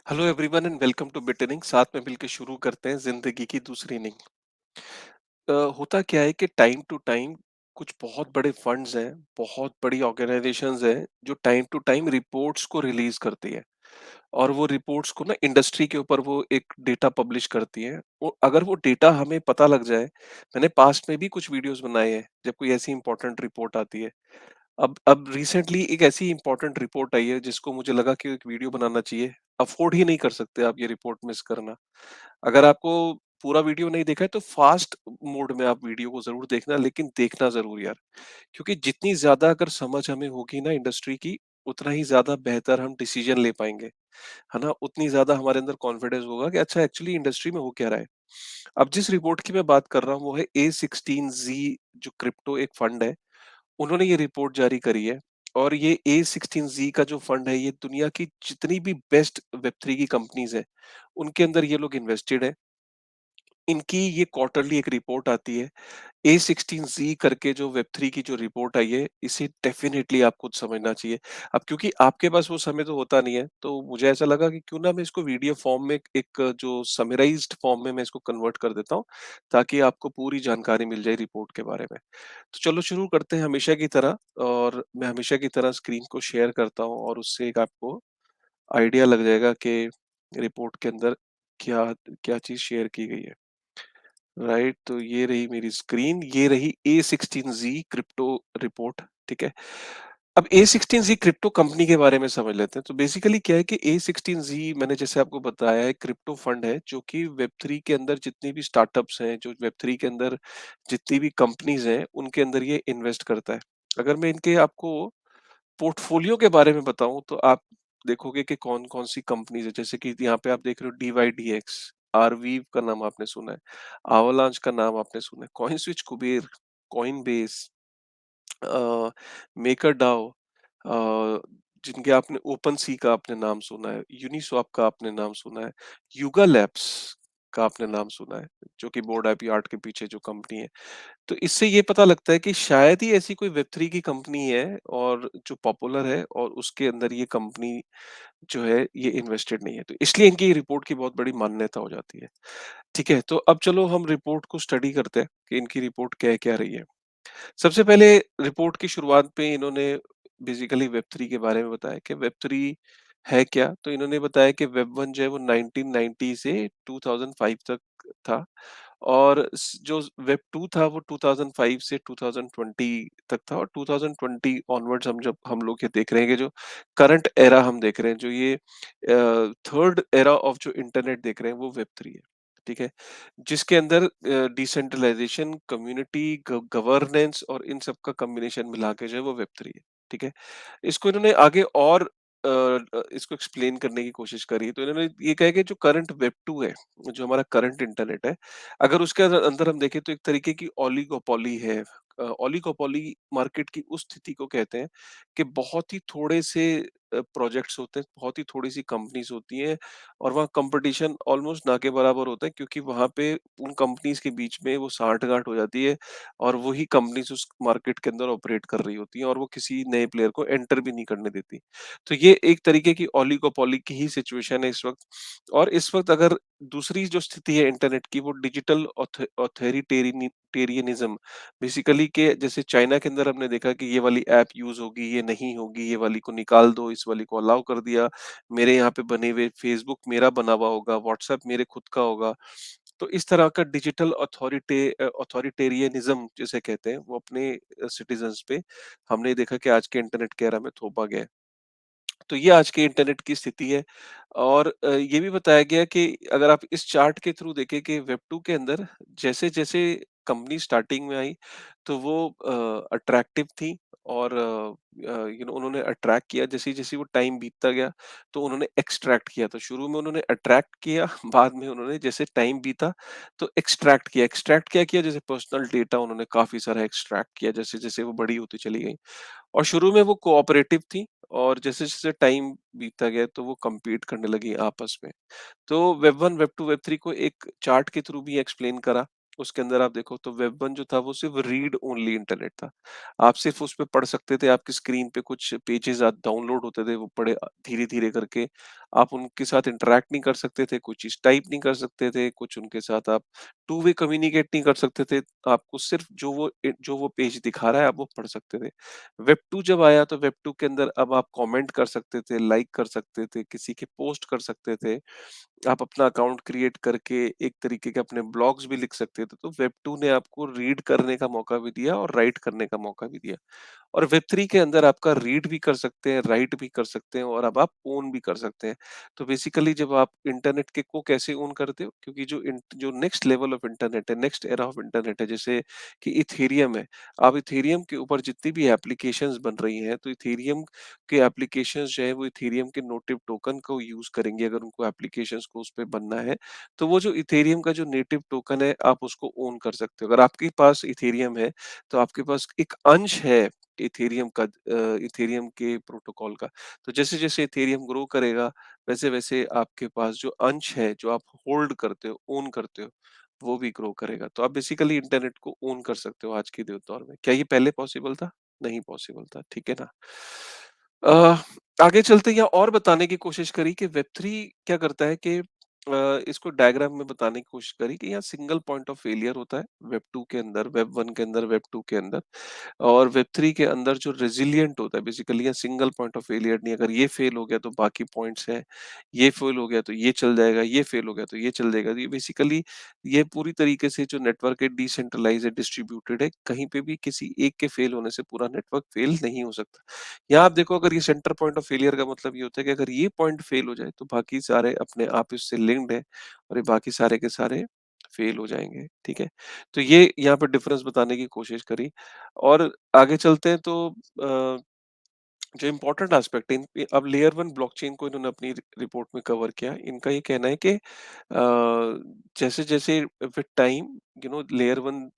Hello everyone and welcome to Bitning. साथ में मिलकर शुरू करते हैं जिंदगी की दूसरी इनिंग। होता क्या है कि टाइम टू टाइम कुछ बहुत बड़े फंड्स हैं, बहुत बड़ी ऑर्गेनाइजेशंस हैं जो टाइम टू टाइम रिपोर्ट्स को रिलीज करती है। और वो रिपोर्ट्स को ना इंडस्ट्री के ऊपर वो एक डेटा पब्लिश करती है। वो अगर वो डेटा हमें पता लग जाए, मैंने पास्ट में भी कुछ वीडियोस बनाए हैं जब कोई ऐसी इंपॉर्टेंट रिपोर्ट आती है। अब रिसेंटली एक ऐसी इंपॉर्टेंट रिपोर्ट आई है जिसको मुझे लगा कि एक वीडियो बनाना चाहिए। अफोर्ड ही नहीं कर सकते आप ये रिपोर्ट मिस करना। अगर आपको पूरा वीडियो नहीं देखा है तो फास्ट मोड में आप वीडियो को ज़रूर देखना, लेकिन देखना ज़रूर यार। क्योंकि जितनी ज़्यादा अगर समझ हमें होगी ना इंडस्ट्री की, उतना ही ज़्यादा बेहतर हम डिसीजन ले पाएँगे, है ना? उतनी ज़्यादा हमारे अंदर कॉन्फिडेंस होगा कि अच्छा एक्चुअली इंडस्ट्री में हो क्या रहा है। अब जिस रिपोर्ट की मैं बात कर रहा हूँ वो है A16Z, जो क्रिप्टो एक फंड है, उन्होंने ये रिपोर्ट जारी करी है। और ये A16Z का जो फंड है, ये दुनिया की जितनी भी बेस्ट वेब3 की कंपनीज़ हैं, उनके अंदर ये लोग इन्वेस्टेड हैं। इनकी ये क्वार्टरली एक रिपोर्ट आती है। A16Z करके जो वेब3 की जो रिपोर्ट आई है, इसे डेफ़िनेटली आपको समझना चाहिए। अब क्योंकि आपके पास वो समय तो होता नहीं है, तो मुझे ऐसा लगा कि क्यों ना मैं इसको वीडियो फ़ॉर्म में एक जो समराइज़्ड फ़ॉर्म में मैं इसको कन्वर्ट कर देता हूँ, ताकि आपको पूरी जानकारी मिल जाए रिपोर्ट के बारे में। तो चलो शुरू करते हैं हमेशा की तरह। और मैं हमेशा की तरह स्क्रीन को शेयर करता हूँ और उससे एक आपको आइडिया लग जाएगा कि रिपोर्ट के अंदर क्या क्या चीज़ शेयर की गई है। राइट, तो ये रही मेरी स्क्रीन, ये रही A16Z क्रिप्टो रिपोर्ट। ठीक है। अब A16Z क्रिप्टो कंपनी के बारे में समझ लेते हैं। तो बेसिकली क्या है कि A16Z, मैंने जैसे आपको बताया, है क्रिप्टो फंड है जो कि वेब3 के अंदर जितनी भी स्टार्टअप्स हैं, जो वेब3 के अंदर जितनी भी कंपनीज हैं, उनके अंदर ये इन्वेस्ट करता है। अगर मैं इनके आपको पोर्टफोलियो के बारे में बताऊं तो आप देखोगे कि कौन कौन सी कंपनीज है। जैसे कि यहाँ पे आप देख रहे हो DYDX, आरवीव का नाम आपने सुना है, आवालांच का नाम आपने सुना है, CoinSwitch, Kuber, Coinbase, MakerDAO, जिनके आपने ओपन सी का आपने नाम सुना है, यूनिस्वैप का आपने नाम सुना है, युगा लैब्स का आपने नाम सुना है, जो कि बोर्ड आईपी आर्ट के पीछे जो कंपनी है। तो इससे ये पता लगता है कि शायद ही ऐसी कोई वेब3 की कंपनी है और जो पॉपुलर है और उसके अंदर ये कंपनी जो है ये इन्वेस्टेड नहीं है। तो इसलिए इनकी रिपोर्ट की बहुत बड़ी मान्यता हो जाती है। ठीक है, तो अब चलो हम रिपोर्ट को स्टडी करते हैं कि इनकी रिपोर्ट कह क्या रही है। सबसे पहले रिपोर्ट की शुरुआत पे इन्होंने बेसिकली वेब3 के बारे में बताया कि वेब3 है क्या। तो इन्होंने बताया कि वेब1 जो है वो 1990 से 2005 तक था। और जो वेब 2 था वो 2005 से 2020 तक था। और 2020 ऑनवर्ड्स हम लोग ये देख रहे हैं कि जो करंट एरा हम देख रहे हैं, जो ये थर्ड एरा ऑफ जो इंटरनेट देख रहे हैं, वो वेब 3 है। ठीक है, जिसके अंदर डिसेंट्रलाइजेशन, कम्युनिटी, गवर्नेंस और इन सब का कॉम्बिनेशन मिला के जो है वो वेब 3 है। ठीक है, इसको इन्होंने आगे और इसको एक्सप्लेन करने की कोशिश करी। तो इन्होंने ये कहा कि जो करंट वेब 2 है, जो हमारा करंट इंटरनेट है, अगर उसके अंदर हम देखें तो एक तरीके की ओलिगोपोली है। ओलिगोपोली मार्केट की उस स्थिति को कहते हैं कि बहुत ही थोड़े से प्रोजेक्ट्स होते हैं, बहुत ही थोड़ी-सी कंपनीज़ होती हैं और वहाँ कंपटीशन ऑलमोस्ट ना के बराबर होता है, क्योंकि वहाँ पे उन कंपनीज़ के बीच में वो साँठ-गाँठ हो जाती है और वही कंपनीज़ उस मार्केट के अंदर ऑपरेट कर रही होती हैं और वो किसी नए प्लेयर को एंटर भी नहीं करने देती। तो ये एक तरीके की ओलिगोपोली की ही सिचुएशन है इस वक़्त। और इस वक़्त अगर दूसरी जो स्थिति है इंटरनेट की, वो डिजिटल ऑथोरिटेरियनिज़्म, बेसिकली के जैसे चाइना के अंदर हमने देखा कि ये वाली ऐप यूज़ होगी, ये नहीं होगी, ये वाली को निकाल दो, इस वाली को अलाउ कर दिया। मेरे यहाँ पे बने हुए फेसबुक मेरा बना हुआ होगा, व्हाट्सएप मेरे खुद का होगा। तो इस तरह का डिजिटल ऑथोरिटेरियनिज़्म जिसे कहते हैं, वो अपने सिटीज़न्स पे हमने देखा कि आज के इंटरनेट की एरा में थोपा गया है। तो ये आज के इंटरनेट की स्थिति है। और ये भी बताया गया कि अगर आप इस चार्ट के थ्रू देखें कि वेब 2 के अंदर जैसे-जैसे कंपनी स्टार्टिंग में आई, तो वो अट्रैक्टिव थी और उन्होंने अट्रैक्ट किया। जैसे-जैसे वो टाइम बीतता गया, तो उन्होंने एक्सट्रैक्ट किया। तो शुरू में उन्होंने अट्रैक्ट किया, बाद में उन्होंने जैसे टाइम बीता तो एक्सट्रैक्ट किया। एक्सट्रैक्ट क्या किया? जैसे पर्सनल डेटा उन्होंने काफ़ी सारा एक्सट्रैक्ट किया, जैसे-जैसे वो बड़ी होती चली गई। और शुरू में वो कोऑपरेटिव थी और जैसे-जैसे टाइम बीतता गया तो वो कम्पीट करने लगी आपस में। तो वेब 1, वेब 2, वेब 3 को एक चार्ट के थ्रू भी एक्सप्लेन करा। उसके अंदर आप देखो तो वेब 1 जो था वो सिर्फ़ रीड ओनली इंटरनेट था। आप सिर्फ़ उस पे पढ़ सकते थे, आपकी स्क्रीन पे कुछ पेजेज़ डाउनलोड होते थे, वो बड़े धीरे-धीरे करके आप उनके साथ इंटरैक्ट नहीं कर सकते थे, कुछ चीज़ टाइप नहीं कर सकते थे, कुछ उनके साथ आप टू वे कम्युनिकेट नहीं कर सकते थे। आपको सिर्फ़ जो वो पेज दिखा रहा है, आप वो पढ़ सकते थे। वेब 2 जब आया तो वेब 2 के अंदर अब आप कमेंट कर सकते थे, लाइक कर सकते थे, किसी के पोस्ट कर सकते थे। आप अपना अकाउंट क्रिएट करके एक तरीके के अपने ब्लॉग्स भी लिख सकते थे। तो वेब 2 ने आपको रीड करने का मौका भी दिया और राइट करने का मौका भी दिया। और वेब 3 के अंदर आपका रीड भी कर सकते हैं, राइट भी कर सकते हैं और अब आप ओन भी कर सकते हैं। तो बेसिकली जब आप इंटरनेट के को कैसे ओन करते हो? क्योंकि जो नेक्स्ट लेवल ऑफ इंटरनेट है, नेक्स्ट एरा ऑफ इंटरनेट है जैसे कि इथेरियम है। आप इथेरियम के ऊपर जितनी भी एप्लीकेशंस बन रही हैं, तो इथेरियम के एप्लीकेशंस जो है वो इथेरियम के नेटिव टोकन को यूज़ करेंगे अगर उनको एप्लीकेशंस को उस पे बनना है। तो वो जो इथेरियम का जो नेटिव टोकन है, आप उसको ओन कर सकते हो। अगर आपके पास इथेरियम है, तो आपके पास एक अंश है इथेरियम के प्रोटोकॉल का। तो जैसे-जैसे इथेरियम ग्रो करेगा, वैसे-वैसे आपके पास जो अंश है, जो आप होल्ड करते हो, ओन करते हो, वो भी ग्रो करेगा। तो आप बेसिकली इंटरनेट को ओन कर सकते हो आज के दौर में। क्या ये पहले पॉसिबल था? नहीं पॉसिबल था, ठीक है ना? अ, आगे चलते या और बताने की कोशिश करी कि वेब 3 क्या करता है कि इसको डायग्राम में बताने की कोशिश करी कि यहाँ सिंगल पॉइंट ऑफ फेलियर होता है वेब 2 के अंदर, वेब 1 के अंदर, वेब 2 के अंदर और वेब 3 के अंदर जो रेज़िलिएंट होता है बेसिकली यहाँ सिंगल पॉइंट ऑफ फेलियर नहीं, अगर ये फेल हो गया तो बाकी पॉइंट्स हैं, ये फेल हो गया तो ये चल जाएगा, ये फेल हो गया तो ये चल जाएगा। तो ये बेसिकली ये पूरी तरीके से जो नेटवर्क है डिसेंट्रलाइज़ है, डिस्ट्रीब्यूटेड है, कहीं पे भी किसी एक के फेल होने से पूरा नेटवर्क फेल नहीं हो सकता। यहाँ आप देखो अगर ये सेंटर पॉइंट ऑफ फेलियर का मतलब ये होता है कि अगर ये पॉइंट फेल हो जाए तो बाकी सारे अपने आप इससे लिंक्ड हैं और ये बाकी सारे के सारे फेल हो जाएँगे, ठीक है? तो ये यहाँ पे डिफरेंस बताने की कोशिश करी और आगे चलते हैं तो जो इम्पोर्टेंट एस्पेक्ट है अब लेयर 1 ब्लॉकचेन को इन्होंने अपनी रिपोर्ट में कवर किया। इनका ये कहना है कि जैसे-जैसे विद टाइम लेयर 1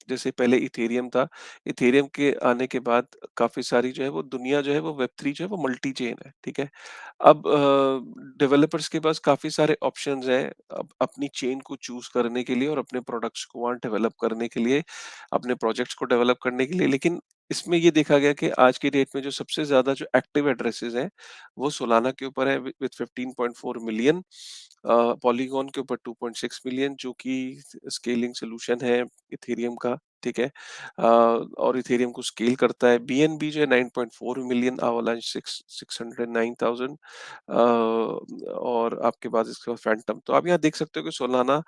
जैसे पहले इथेरियम था, इथेरियम के आने के बाद काफ़ी सारी जो है वो दुनिया जो है वो वेब 3 जो है वो मल्टी चेन है, ठीक है? अब डेवलपर्स के पास काफ़ी सारे ऑप्शंस हैं अब अपनी चेन को चूज़ करने के लिए और अपने प्रोडक्ट्स को वहाँ डेवलप करने के लिए, अपने प्रोजेक्ट्स को डेवलप करने के लिए। लेकिन इसमें ये देखा गया कि आज की डेट में जो सबसे ज़्यादा जो एक्टिव एड्रेसेस हैं, वो सोलाना के ऊपर है विद 15.4 मिलियन पॉलीगॉन के ऊपर 2.6 मिलियन जो कि स्केलिंग सॉल्यूशन है इथेरियम का, ठीक है? और इथेरियम को स्केल करता है। बीएनबी जो है 9.4 मिलियन अवलांच 609,000 और आपके पास इसके बाद फैंटम। तो आप यहाँ देख सकते हो कि सोलाना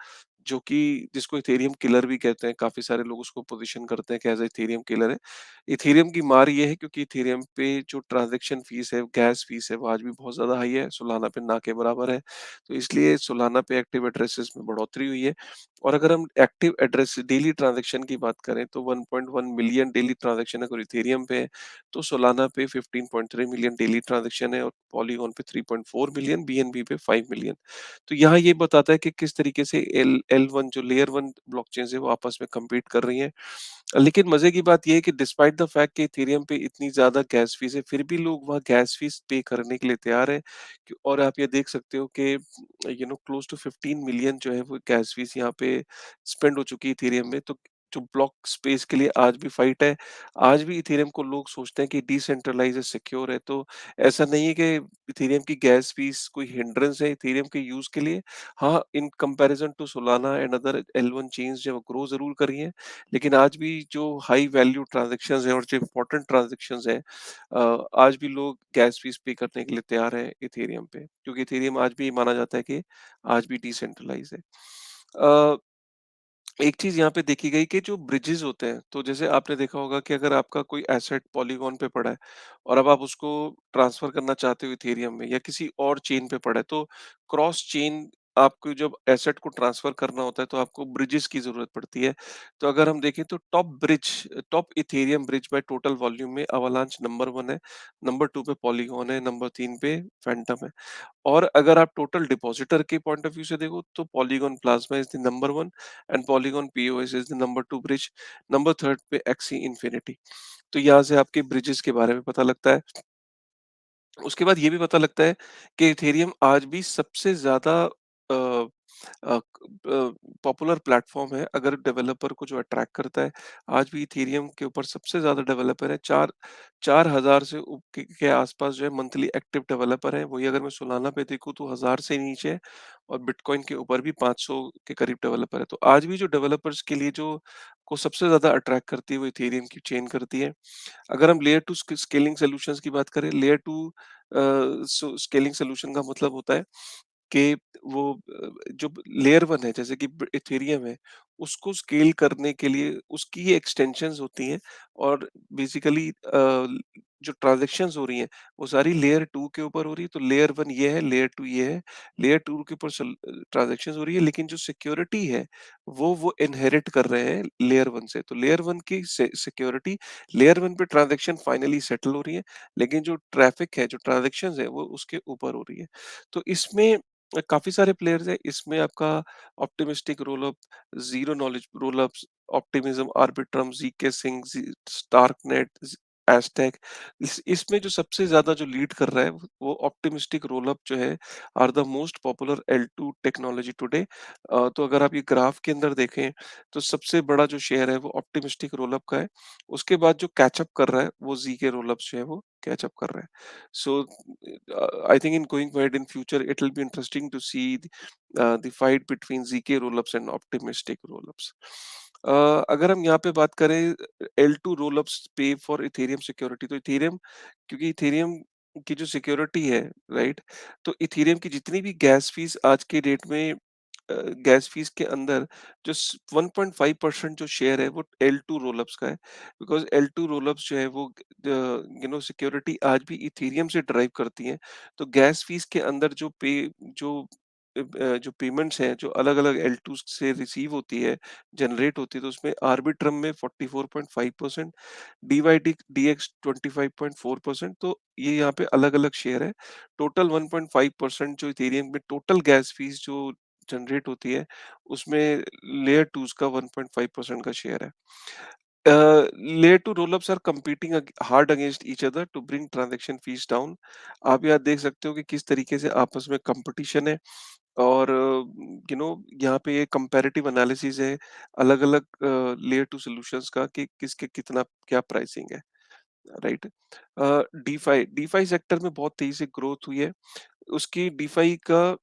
जो कि जिसको इथेरियम किलर भी कहते हैं, काफ़ी सारे लोग उसको पोज़ीशन करते हैं कि एज़ अ इथेरियम किलर है। इथेरियम की मार ये है क्योंकि इथेरियम पे जो ट्रांज़ैक्शन फ़ीस है, गैस फ़ीस है, वो आज भी बहुत ज़्यादा हाई है, सोलाना पे ना के बराबर है। तो इसलिए सोलाना पे एक्टिव एड्रेसेस में बढ़ोतरी हुई है और अगर हम एक्टिव एड्रेस डेली ट्रांज़ैक्शन की बात करें तो 1.1 मिलियन डेली ट्रांज़ैक्शन अगर इथेरियम पे है, तो सोलाना पे 15.3 मिलियन डेली ट्रांज़ैक्शन है और पॉलीगॉन पे 3.4 मिलियन, बीएनबी पे 5 मिलियन। तो यहाँ ये बताता है कि किस तरीके से L1 जो लेयर 1 ब्लॉकचेन्स है वो आपस में कम्पीट कर रही हैं। लेकिन मज़े की बात ये है कि डिस्पाइट द फैक्ट कि इथेरियम पे इतनी ज़्यादा गैस फ़ीस है, फिर भी लोग वहाँ गैस फ़ीस पे करने के लिए तैयार हैं। और आप ये देख सकते हो कि क्लोज़ टू 15 मिलियन जो है वो गैस फ़ीस यहाँ पे स्पेंड हो चुकी है इथेरियम में। तो जो ब्लॉक स्पेस के लिए आज भी फाइट है। आज भी इथेरियम को लोग सोचते हैं कि डिसेंट्रलाइज़ है, सिक्योर है। तो ऐसा नहीं है कि इथेरियम की गैस फ़ीस कोई हिंड्रेंस है इथेरियम के यूज़ के लिए। हाँ, in comparison to Solana and other L1 chains जो ग्रो ज़रूर कर रही हैं। लेकिन आज भी जो हाई वैल्यू ट्रांज़ैक्शंस हैं और जो इम्पोर्टेंट ट्रांज़ैक्शंस हैं आज भी लोग गैस फ़ीस पे करने के लिए तैयार हैं इथेरियम पे, क्योंकि इथेरियम आज भी माना जाता है कि आज भी डिसेंट्रलाइज़ है। अ, एक चीज़ यहाँ पे देखी गई कि जो ब्रिजेज़ होते हैं, तो जैसे आपने देखा होगा कि अगर आपका कोई एसेट पॉलीगॉन पे पड़ा है और अब आप उसको ट्रांसफ़र करना चाहते हो इथेरियम में या किसी और चेन पे पड़ा है, तो क्रॉस चेन आपको जब एसेट को ट्रांसफ़र करना होता है, तो आपको ब्रिजेज़ की ज़रूरत पड़ती है। तो अगर हम देखें तो top Ethereum bridge by total volume में अवालांच नंबर 1 है, नंबर 2 पे पॉलीगॉन है, नंबर 3 पे फैंटम है। और अगर आप टोटल डिपॉजिटर के पॉइंट ऑफ व्यू से देखो तो polygon plasma is the number 1 and polygon POS is the number 2 bridge, number 3 पे एक्सी इन्फिनिटी। तो यहाँ से आपके ब्रिजेस के बारे में पता लगता है। उसके बाद ये भी पता लगता है कि इथेरियम आज भी सबसे ज़्यादा पॉपुलर प्लेटफ़ॉर्म है, अगर डेवलपर को जो अट्रैक्ट करता है, आज भी इथेरियम के ऊपर सबसे ज़्यादा डेवलपर है, 4,000 से के आसपास जो है मंथली एक्टिव डेवलपर हैं। वही अगर मैं सोलाना पे देखूँ तो 1,000 से नीचे है और बिटकॉइन के ऊपर भी 500 के करीब डेवलपर है। तो आज भी जो डेवलपर्स के लिए जो को सबसे ज़्यादा अट्रैक्ट करती है, वो इथेरियम की चेन करती है। अगर हम लेयर 2 स्केलिंग सॉल्यूशंस की बात करें, लेयर 2 स्केलिंग सॉल्यूशन का मतलब होता है कि वो जो लेयर 1 है जैसे कि इथेरियम है, उसको स्केल करने के लिए उसकी एक्सटेंशंस होती हैं और बेसिकली जो ट्रांज़ैक्शंस हो रही हैं, वो सारी लेयर 2 के ऊपर हो रही है। तो लेयर 1 ये है, लेयर 2 ये है, लेयर 2 के ऊपर ट्रांज़ैक्शंस हो रही है, लेकिन जो सिक्योरिटी है, वो इनहेरिट कर रहे हैं लेयर 1 से। तो लेयर 1 की सिक्योरिटी, लेयर 1 पे ट्रांज़ैक्शन फाइनली सेटल हो रही है, लेकिन जो ट्रैफ़िक है, जो ट्रांज़ैक्शंस है, वो उसके ऊपर हो रही है। तो इसमें काफ़ी सारे प्लेयर्स हैं, इसमें आपका optimistic rollup, zero knowledge rollups, Optimism, Arbitrum, ZK Sync, StarkNet, Aztec. इसमें जो सबसे ज़्यादा जो लीड कर रहा है, वो ऑप्टिमिस्टिक रोल-अप जो है, are the most popular L2 technology today. तो अगर आप ये ग्राफ के अंदर देखें, तो सबसे बड़ा जो शेयर है, वो ऑप्टिमिस्टिक रोल-अप का है। उसके बाद जो कैच अप कर रहा है, वो ज़ीके रोल-अप्स जो है, वो कैच अप कर रहा है। So, I think in going forward in future, it will be interesting to see the fight between ZK rollups and optimistic rollups. अगर हम यहाँ पे बात करें L2 rollups पे फॉर इथेरियम सिक्योरिटी, तो इथेरियम, क्योंकि इथेरियम की जो सिक्योरिटी है, राइट, तो इथेरियम की जितनी भी गैस फीस आज के डेट में गैस फीस के अंदर जो 1.5% जो शेयर है वो L2 रोलअप्स का है, बिकॉज L2 रोलअप्स जो है वो सिक्योरिटी आज भी इथेरियम से ड्राइव करती हैं। तो गैस फीस के अंदर जो पेमेंट्स हैं जो अलग अलग L2 से रिसीव होती है, जनरेट होती है, तो उसमें आर्बिट्रम में 44.5%, डीवाईडी डीएक्स 25.4%। तो ये यहाँ पे अलग अलग शेयर है। टोटल 1.5% जो इथेरियम में टोटल गैस फीस जो जनरेट होती है, उसमें लेयर 2 का 1.5% का शेयर है। Layer 2 roll-ups are competing hard against each other to bring transaction fees down। आप यहाँ देख सकते हो कि किस तरीके से आपस में कंपटीशन है और यहाँ पे ये कंपैरेटिव एनालिसिस है अलग-अलग लेयर 2 सॉल्यूशंस का कि किसके कितना क्या प्राइसिंग है, राइट? डीफाई डीफाई सेक्टर में बहुत तेजी से ग्रोथ हुई है। उसकी डीफाई का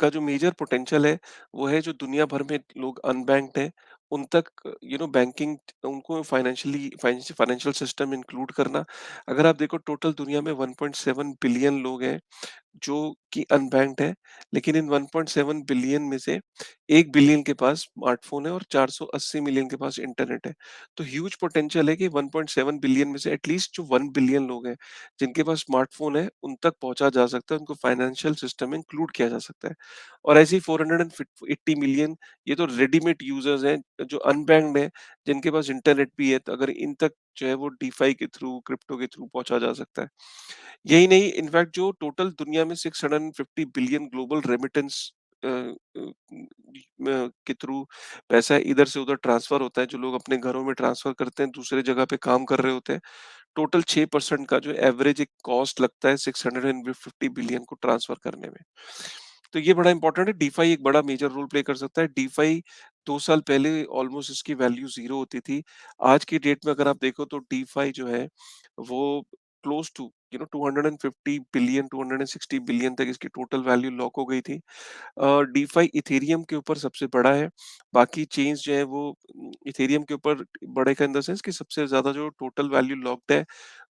जो मेजर पोटेंशियल है, वो है जो दुनिया भर में लोग अनबैंक्ड हैं, उन तक बैंकिंग, उनको फाइनेंशियल सिस्टम इंक्लूड करना। अगर आप देखो टोटल दुनिया में 1.7 बिलियन लोग हैं जो कि अनबैंक्ड है, लेकिन इन 1.7 बिलियन में से 1 बिलियन के पास स्मार्टफ़ोन है और 480 मिलियन के पास इंटरनेट है। तो ह्यूज पोटेंशियल है कि 1.7 बिलियन में से एटलीस्ट जो 1 बिलियन लोग हैं, जिनके पास स्मार्टफ़ोन है, उन तक पहुँचा जा सकता है, उनको फाइनेंशियल सिस्टम में इंक्लूड किया जा सकता है। और ऐसे ही 480 मिलियन ये तो रेडीमेड यूज़र्स हैं, जो अनबैंक्ड हैं, जिनके पास इंटरनेट भी है, तो अगर इन तक जो है वो डीफाई के थ्रू, क्रिप्टो के थ्रू पहुँचा जा सकता है। यही नहीं, इनफैक्ट जो टोटल दुनिया में 650 बिलियन ग्लोबल रेमिटेंस के थ्रू पैसा इधर से उधर ट्रांसफर होता है, जो लोग अपने घरों में ट्रांसफर करते हैं, दूसरे जगह पे काम कर रहे होते हैं। टोटल 6% का जो एवरेज एक कॉस्ट लगता है 650 बिलियन को ट्रांसफर करने में। तो ये बड़ा इंपॉर्टेंट है, डीफाई एक बड़ा मेजर रोल प्ले कर सकता है। डीफाई 2 साल पहले ऑलमोस्ट इसकी वैल्यू 0 होती थी। आज की डेट में अगर आप देखो तो डीफाई जो है वो क्लोज टू 250 बिलियन, 260 बिलियन तक इसकी टोटल वैल्यू लॉक हो गई थी। डीफाई इथेरियम के ऊपर सबसे बड़ा है। बाकी चेन्स जो है वो इथेरियम के ऊपर बड़े का इन द सेंस कि सबसे ज़्यादा जो टोटल वैल्यू लॉक्ड है,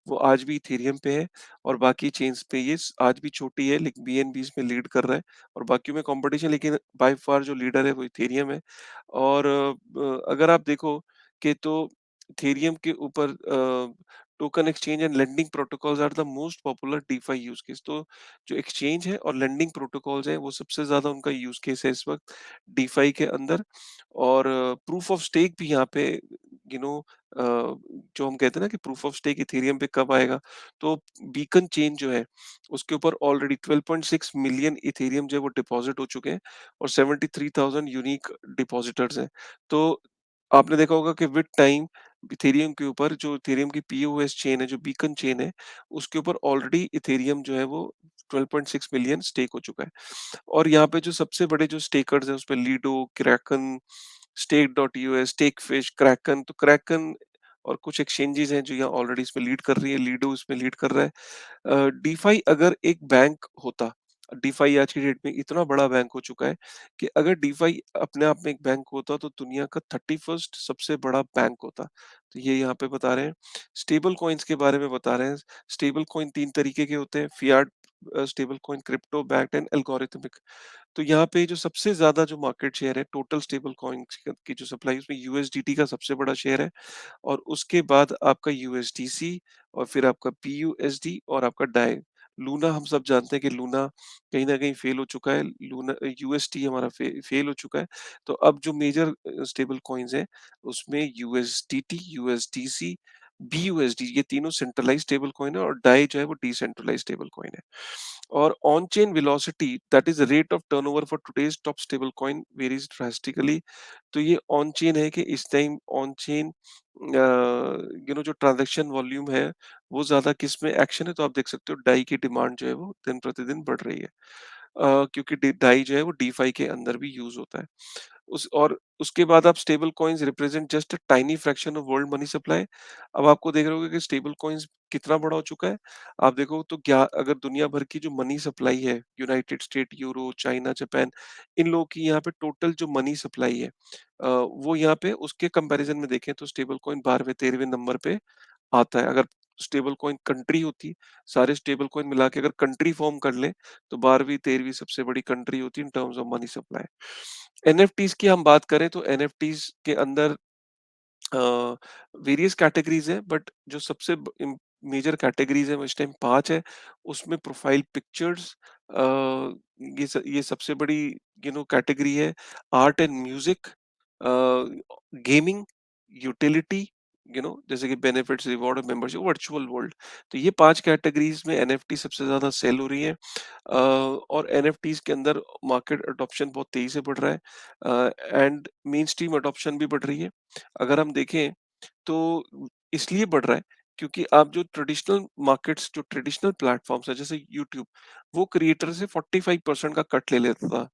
वो आज भी इथेरियम पे है और बाकी चेन्स पे ये आज भी छोटी है, लेकिन बीएनबी इसमें लीड कर रहा है और बाकियों में कंपटीशन, लेकिन बाय फार जो लीडर है वो इथेरियम है। और अगर आप देखो कि तो इथेरियम के ऊपर token exchange and lending protocols are the most popular DeFi use case. तो जो एक्सचेंज है और लेंडिंग प्रोटोकॉल्स हैं, वो सबसे ज़्यादा उनका यूज़ केस है इस वक़्त डीफ़ाई के अंदर। और प्रूफ ऑफ स्टेक भी यहाँ पे यू नो अ, जो हम कहते हैं ना कि प्रूफ ऑफ स्टेक इथेरियम पे कब आएगा, तो बीकन चेन जो है, उसके ऊपर ऑलरेडी 12.6 मिलियन इथेरियम जो है वो डिपॉज़िट हो चुके हैं और 73,000 यूनिक डिपॉज़िटर्स हैं। तो आपने देखा होगा कि विद टाइम इथेरियम के ऊपर जो इथेरियम की पीओएस चेन है, जो बीकन चेन है, उसके ऊपर ऑलरेडी इथेरियम जो है वो 12.6 मिलियन स्टेक हो चुका है। और यहाँ पे जो सबसे बड़े जो स्टेकर्स हैं उसपे लीडो, kraken, stake.us, स्टेकफिश, kraken। तो kraken और कुछ एक्सचेंजेस हैं जो यहाँ ऑलरेडी इसमें लीड कर रही है, लीडो इसमें लीड कर रहा है। डीफाई अगर एक बैंक होता, डीफाई आज की डेट में इतना बड़ा बैंक हो चुका है कि अगर डीफाई अपने आप में एक बैंक होता तो दुनिया का 31st सबसे बड़ा बैंक होता। तो ये यहाँ पे बता रहे हैं। स्टेबल कॉइन्स के बारे में बता रहे हैं। स्टेबल कॉइन 3 तरीके के होते हैं, fiat stable coin, crypto backed and algorithmic. तो यहाँ पे जो सबसे ज़्यादा जो मार्केट शेयर है टोटल स्टेबल कॉइन्स की जो सप्लाई, उसमें यूएसडीटी का सबसे बड़ा शेयर है। और उसके बाद आपका यूएसडीसी, और फिर आपका पीयूएसडी और आपका डाई। लूना हम सब जानते हैं कि लूना कहीं न कहीं फेल हो चुका है। लूना यूएसटी हमारा फेल हो चुका है। तो अब जो मेजर स्टेबल कॉइन्स हैं उसमें यूएसडीटी, यूएसडीसी, बीयूएसडी, ये तीनों सेंट्रलाइज्ड स्टेबल कॉइन है, और डाई जो है वो डिसेंट्रलाइज्ड स्टेबल कॉइन है। और on chain velocity, that is rate of turnover for today's top stable coin, varies drastically. तो ये ऑन चेन है कि इस टाइम ऑन चेन जो ट्रांजैक्शन वॉल्यूम है वो ज़्यादा किस में एक्शन है, तो आप देख सकते हो डाई की डिमांड जो है वो दिन प्रतिदिन बढ़ रही है। क्योंकि डाई जो है वो डीफाई के अंदर भी यूज होता है। उस और उसके बाद आप stable coins represent just a tiny fraction of world money supply. अब आपको देख रहे होगे कि स्टेबल कॉइन्स कितना बड़ा हो चुका है। आप देखो तो क्या, अगर दुनिया भर की जो मनी सप्लाई है, United State, euro, China, Japan, इन लोगों की यहाँ पे टोटल जो मनी सप्लाई है, वो यहाँ पे उसके कंपैरिजन में देखें तो स्टेबल कॉइन 12वें 13वें नंबर पे आता है। अगर स्टेबल कॉइन कंट्री होती, सारे स्टेबल कॉइन मिला के अगर कंट्री फॉर्म कर ले, तो 12वीं 13वीं सबसे बड़ी कंट्री होती in terms of money supply. NFTs की हम बात करें तो एनएफटीज के अंदर वेरियस कैटेगरीज हैं, बट जो सबसे मेजर कैटेगरीज है वो इस टाइम 5 है। उसमें प्रोफाइल पिक्चर्स, ये सबसे बड़ी कैटेगरी है। Art and music, gaming, utility, जैसे कि बेनिफिट्स, रिवॉर्ड और मेंबरशिप, वर्चुअल वर्ल्ड। तो ये 5 कैटेगरीज में एनएफटी सबसे ज्यादा सेल हो रही है। और एनएफटीज के अंदर मार्केट अडॉप्शन बहुत तेजी से बढ़ रहा है, एंड मेन स्ट्रीम अडॉप्शन भी बढ़ रही है। अगर हम देखें तो इसलिए बढ़ रहा है क्योंकि आप जो ट्रेडिशनल मार्केट्स, जो ट्रेडिशनल प्लेटफॉर्म्स है जैसे यूट्यूब, वो क्रिएटर से 45% का कट ले लेता था।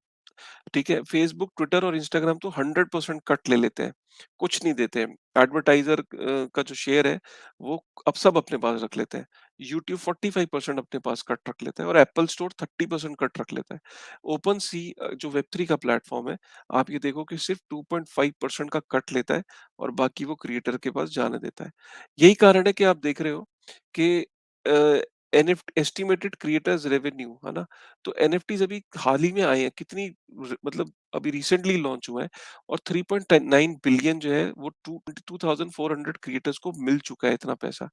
ठीक है, फेसबुक, ट्विटर और इंस्टाग्राम तो 100% कट ले लेते हैं, कुछ नहीं देते हैं। एडवर्टाइजर का जो शेयर है वो अब सब अपने पास रख लेते हैं। यूट्यूब 45% अपने पास कट रख लेता है, और एप्पल स्टोर 30% कट रख लेता है। ओपन सी जो वेब थ्री का प्लेटफॉर्म है, आप ये देखो कि सिर्फ 2.5% का कट लेता है, और बाकी वो क्रिएटर के पास जाने देता है। यही कारण है कि आप देख रहे हो कि एस्टिमेटेड क्रिएटर्स रेवेन्यू, है ना? तो एनएफटीज अभी हाल ही में आए हैं, कितनी मतलब अभी रिसेंटली लॉन्च हुआ है, और 3.9 बिलियन जो है वो 2400 क्रिएटर्स को मिल चुका है, इतना पैसा।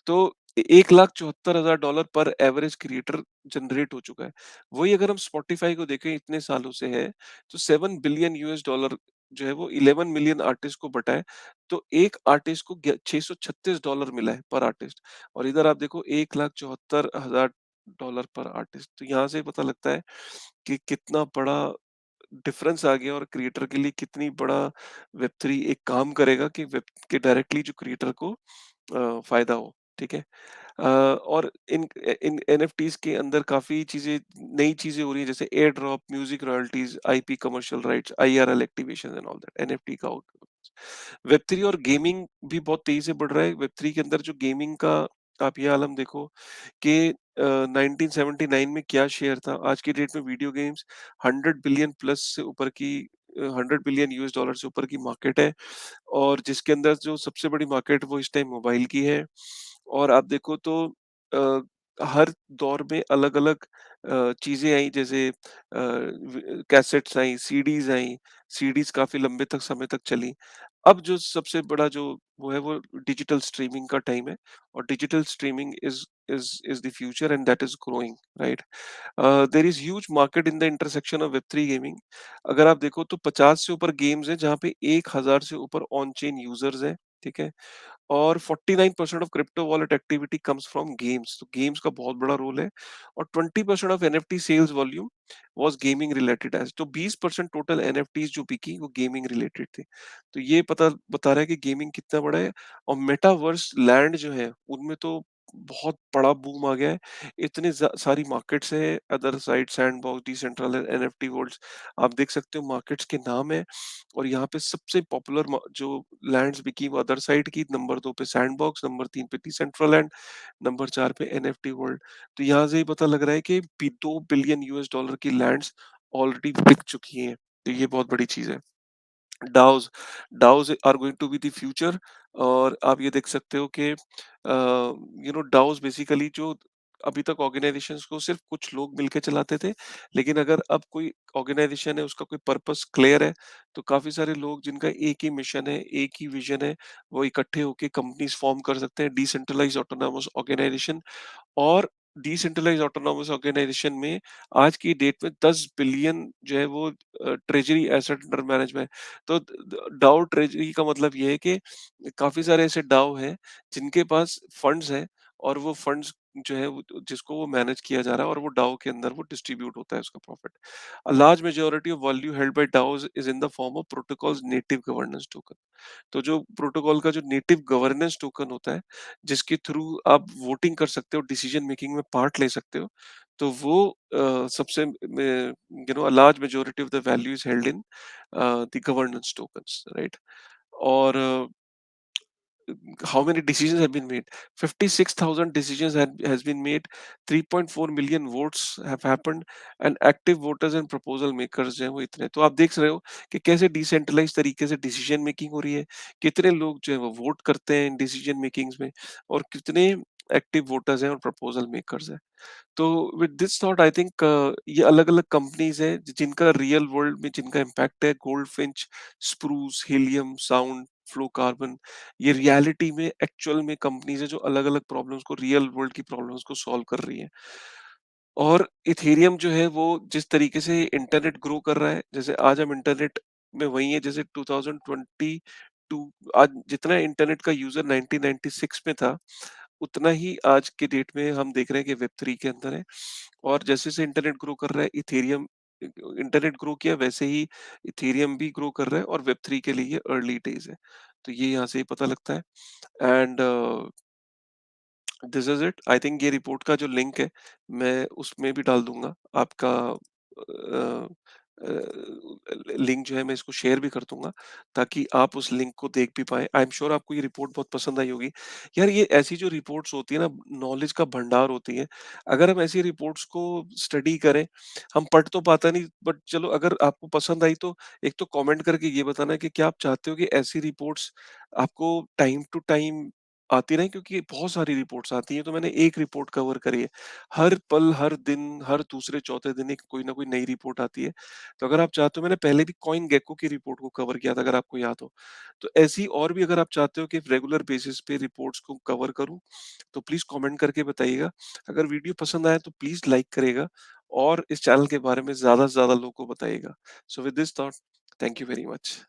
तो 1,74,000 डॉलर पर एवरेज क्रिएटर जनरेट हो चुका है। वही अगर हम स्पॉटिफाई को देखें, इतने सालों से है, तो 7 बिलियन यूएस डॉलर जो है वो 11 मिलियन आर्टिस्ट को बटा है। तो एक आर्टिस्ट को $636 मिला है पर आर्टिस्ट, और इधर आप देखो 1,74,000 पर आर्टिस्ट। तो यहाँ से पता लगता है कि कितना बड़ा डिफरेंस आ गया, और क्रिएटर के लिए कितनी बड़ा वेब थ्री एक काम करेगा कि वेब के डायरेक्टली जो क्रिएटर को फायदा हो। ठीक है। और इन एनएफटीज के अंदर काफी चीजें, नई चीजें हो रही है, जैसे air drop, music royalties, IP commercial rights, IRL activation and all that, NFT का वेब थ्री। और गेमिंग भी बहुत तेजी से बढ़ रहा है। वेब थ्री के अंदर जो गेमिंग का आप ये आलम देखो कि 1979 में क्या शेयर था, आज की डेट में वीडियो गेम्स 100 बिलियन प्लस से ऊपर की, 100 बिलियन यूएस डॉलर से ऊपर की मार्केट है। और जिसके अंदर जो सबसे बड़ी मार्केट वो इस टाइम मोबाइल की है। और आप देखो तो अ, हर दौर में अलग-अलग चीज़ें आई, जैसे कैसेट्स आई, सीडीज़ आई, सीडीज़ काफ़ी लंबे तक समय तक चली। अब जो सबसे बड़ा जो वो है वो डिजिटल स्ट्रीमिंग का टाइम है, और digital streaming is the future and that is growing, right? There is huge market in the intersection of web3 gaming. अगर आप देखो तो 50 से ऊपर गेम्स हैं जहाँ पे 1000 से ऊपर ऑन चेन यूज़र्स हैं, ठीक है? और 49% of crypto wallet activity comes from games. तो गेम्स का बहुत बड़ा रोल है, और 20% of NFT sales volume was gaming related as. तो 20% टोटल एनएफटीज जो बिकी वो गेमिंग रिलेटेड थे। तो ये पता बता रहा है कि गेमिंग कितना बड़ा है। और मेटावर्स लैंड जो है उनमें तो बहुत बड़ा बूम आ गया है। इतने सारी मार्केट्स हैं, other side sandbox, decentralised, NFT worlds, आप देख सकते हो मार्केट्स के नाम है। और यहाँ पे सबसे पॉपुलर जो लैंड्स बिकी वो अदर साइड की, नंबर 2 पे सैंडबॉक्स, नंबर 3 पे डिसेंट्रलैंड, नंबर 4 पे एनएफटी वर्ल्ड। तो यहाँ से ही पता लग रहा है कि 2 बिलियन यूएस डॉलर की लैंड्स ऑलरेडी बिक चुकी हैं। तो ये बहुत बड़ी चीज है। Those those are going to be the future. और आप ये देख सकते हो कि डाउज बेसिकली जो अभी तक ऑर्गेनाइजेशंस को सिर्फ कुछ लोग मिलकर चलाते थे, लेकिन अगर अब कोई ऑर्गेनाइजेशन है, उसका कोई पर्पस क्लियर है, तो काफी सारे लोग जिनका एक ही मिशन है, एक ही विजन है, वो इकट्ठे होकर कंपनीज फॉर्म कर सकते हैं, डिसेंट्रलाइज ऑटोनॉमस ऑर्गेनाइजेशन। और डिसेंट्रलाइज्ड ऑटोनॉमस ऑर्गेनाइजेशन में आज की डेट में 10 बिलियन जो है वो ट्रेजरी एसेट अंडर मैनेजमेंट। तो डाउ ट्रेजरी का मतलब ये है कि काफी सारे ऐसे डाउ हैं जिनके पास फंड्स हैं, और वो फंड्स जो है जिसको वो मैनेज किया जा रहा है, और वो डाउ के अंदर वो डिस्ट्रीब्यूट होता है उसका profit. A large majority of value held by douse is in the form of protocols native governance token. तो जो प्रोटोकॉल का जो नेटिव गवर्नेंस टोकन होता है, जिसके थ्रू आप वोटिंग कर सकते हो, डिसीजन मेकिंग में पार्ट ले सकते हो, तो वो सबसे large majority of the value is held in the governance tokens, right? और how many decisions have been made? 56,000 decisions has been made. 3.4 million votes have happened, and active voters and proposal makers जो है वो इतने। तो आप देख रहे हो कि कैसे डिसेंट्रलाइज तरीके से डिसीजन मेकिंग हो रही है, कितने लोग जो है वो वोट करते हैं इन डिसीजन मेकिंग्स में, और कितने एक्टिव वोटर्स हैं और प्रपोजल मेकर्स हैं। तो with this thought I think ये अलग-अलग कंपनीज हैं जिनका रियल वर्ल्ड में जिनका इम्पैक्ट है, गोल्डफिंच, स्प्रूस, हीलियम, साउंड, फ्लोकार्बन। ये रियलिटी में एक्चुअल में कंपनीज है जो अलग-अलग प्रॉब्लम्स को, रियल वर्ल्ड की प्रॉब्लम्स को सॉल्व कर रही हैं। और इथेरियम जो है वो जिस तरीके से इंटरनेट ग्रो कर रहा है, जैसे आज हम इंटरनेट में वही है जैसे 2022, आज जितना इंटरनेट का यूजर 1996 में था, उतना ही आज के डेट में हम देख रहे हैं कि वेब 3 के अंदर है। और जैसे जैसे इंटरनेट ग्रो कर रहा है, इथेरियम इंटरनेट ग्रो किया वैसे ही इथेरियम भी ग्रो कर रहा है, और वेब 3 के लिए ये अर्ली डेज है। तो ये यहाँ से ही पता लगता है। And this is it. I think ये रिपोर्ट का जो लिंक है मैं उसमें भी डाल दूंगा आपका, लिंक जो है मैं इसको शेयर भी कर दूंगा, ताकि आप उस लिंक को देख भी पाए। आई एम श्योर आपको ये रिपोर्ट बहुत पसंद आई होगी। यार ये ऐसी जो रिपोर्ट्स होती है ना, नॉलेज का भंडार होती है। अगर हम ऐसी रिपोर्ट्स को स्टडी करें, हम पढ़ तो पाता नहीं, बट चलो अगर आपको पसंद आई तो एक तो कमेंट करके ये बताना कि क्या आप चाहते हो कि ऐसी रिपोर्ट्स आपको टाइम टू टाइम आती रहे, क्योंकि बहुत सारी रिपोर्ट्स आती हैं, तो मैंने एक रिपोर्ट कवर करी है। हर पल, हर दिन, हर दूसरे चौथे दिन एक कोई ना कोई नई रिपोर्ट आती है। तो अगर आप चाहते हो, मैंने पहले भी कॉइन गेको की रिपोर्ट को कवर किया था, अगर आपको याद हो। तो ऐसी और भी अगर आप चाहते हो कि रेगुलर बेसिस पे रिपोर्ट्स को कवर करूँ, तो प्लीज़ कमेंट करके बताइएगा। अगर वीडियो पसंद आए तो प्लीज़ लाइक करिएगा, और इस चैनल के बारे में ज़्यादा से ज़्यादा लोगों को बताइएगा। So with this thought, thank you very much.